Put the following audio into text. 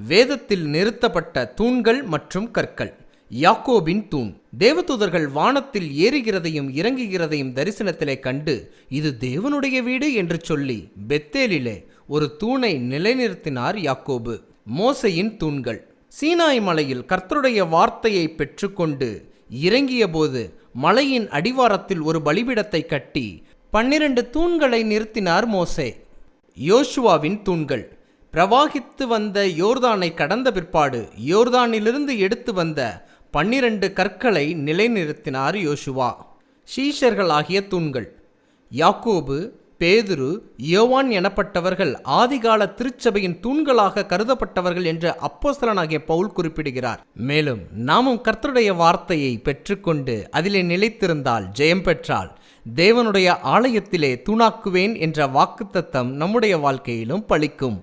வேதத்தில் நிறுத்தப்பட்ட தூண்கள் மற்றும் கற்கள். யாக்கோபின் தூண். தேவதூதர்கள் வானத்தில் ஏறுகிறதையும் இறங்குகிறதையும் தரிசனத்திலே கண்டு, இது தேவனுடைய வீடு என்று சொல்லி பெத்தேலிலே ஒரு தூணை நிலைநிறுத்தினார் யாக்கோபு. மோசையின் தூண்கள். சீனாய் மலையில் கர்த்தருடைய வார்த்தையை பெற்றுக்கொண்டு இறங்கிய போது மலையின் அடிவாரத்தில் ஒரு பலிபீடத்தை கட்டி 12 தூண்களை நிறுத்தினார் மோசே. யோசுவாவின் தூண்கள். பிரவாகித்து வந்த யோர்தானை கடந்த பிற்பாடு யோர்தானிலிருந்து எடுத்து வந்த 12 கற்களை நிலைநிறுத்தினார் யோசுவா. சீஷர்கள் ஆகிய தூண்கள். யாக்கோபு, பேதுரு, யோவான் எனப்பட்டவர்கள் ஆதிகால திருச்சபையின் தூண்களாக கருதப்பட்டவர்கள் என்று அப்போஸ்தலனாகிய பவுல் குறிப்பிடுகிறார். மேலும் நாமும் கர்த்தருடைய வார்த்தையை பெற்றுக்கொண்டு அதிலே நிலைத்திருந்தால், ஜெயம் பெற்றால், தேவனுடைய ஆலயத்திலே தூணாக்குவேன் என்ற வாக்குத்தத்தம் நம்முடைய வாழ்க்கையிலும் பலிக்கும்.